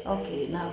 Okay, now.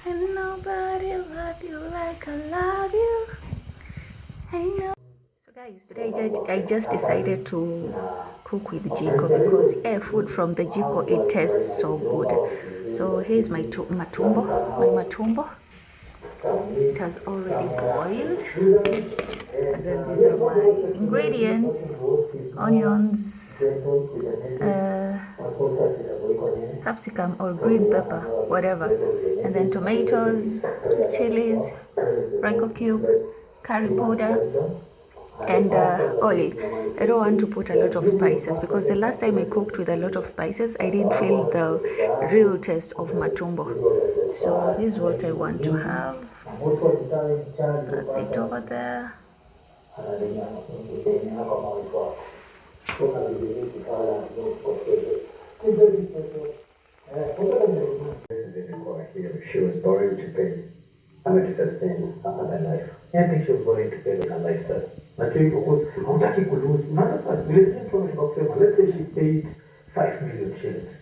And nobody love you like I love you. I know. So guys, today I just decided to cook with Jiko because food from the Jiko, it tastes so good. So here's my matumbo. It has already boiled. And then these are my ingredients: onions, capsicum or green pepper, whatever, and then tomatoes, chilies, Royco cube, curry powder, and oil. I don't want to put a lot of spices because the last time I cooked with a lot of spices, I didn't feel the real taste of matumbo. So this is what I want to have. That's it over there. She was borrowing to pay. I'm going to sustain her life. I think she was borrowing to pay her lifestyle. But because I'm talking to lose, let's say she paid 5 million shillings.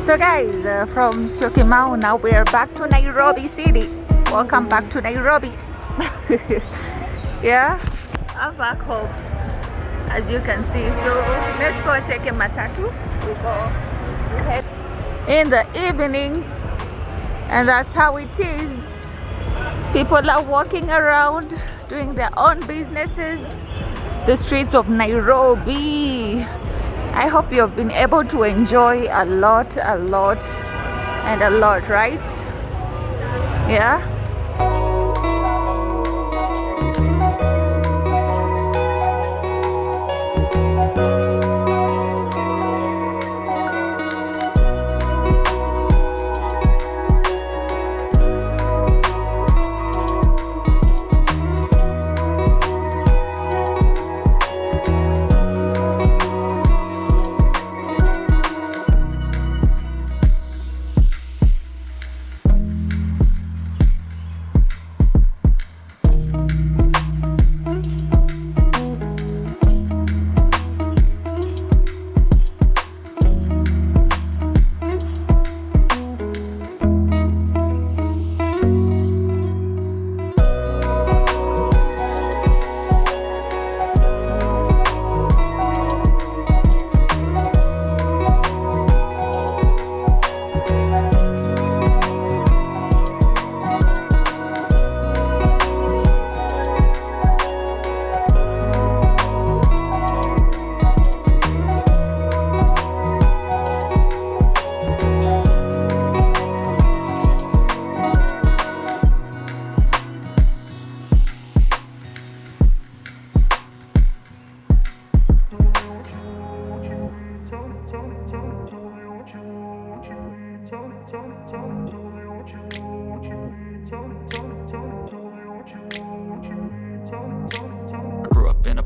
So guys, from Syokimau now we are back to Nairobi city. Welcome back to Nairobi. Yeah, I'm back home as you can see. So let's go take a matatu. We head in the evening, and that's how it is. People are walking around doing their own businesses, the streets of Nairobi. I hope you've been able to enjoy a lot, right? Yeah.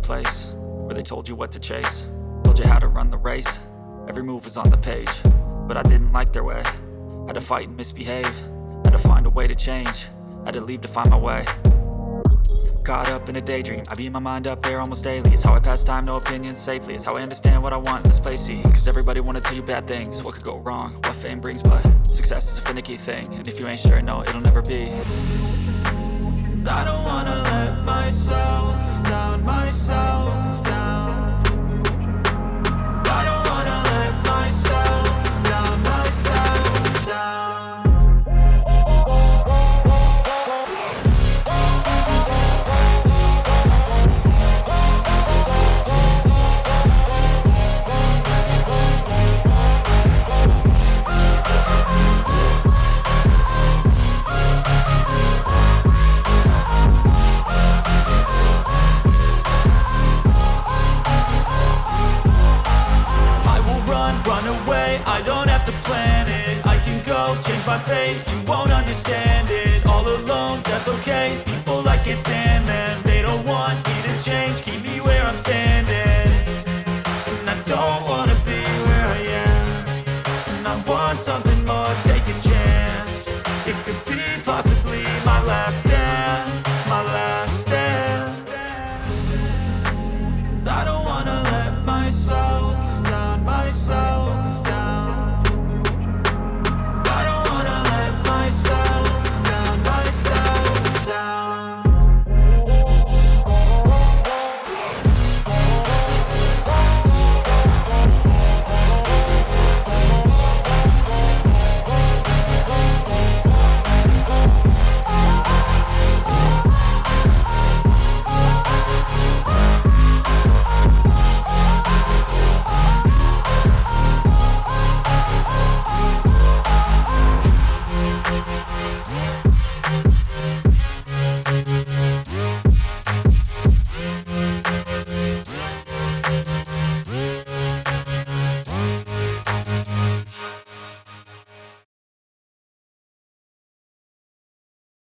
Place where they told you what to chase, told you how to run the race. Every move was on the page, but I didn't like their way. Had to fight and misbehave, had to find a way to change, had to leave to find my way. caught up in a daydream. I beat my mind up there almost daily. It's how I pass time, no opinions safely. It's how I understand what I want in this place, see. Cause everybody wanna tell you bad things. What could go wrong, what fame brings, but success is a finicky thing. And if you ain't sure, no, it'll never be. And I don't wanna let myself down, myself down. I don't wanna let myself down, myself down. I don't have to plan it, I can go change my fate. You won't understand it, all alone, that's okay. People I can't stand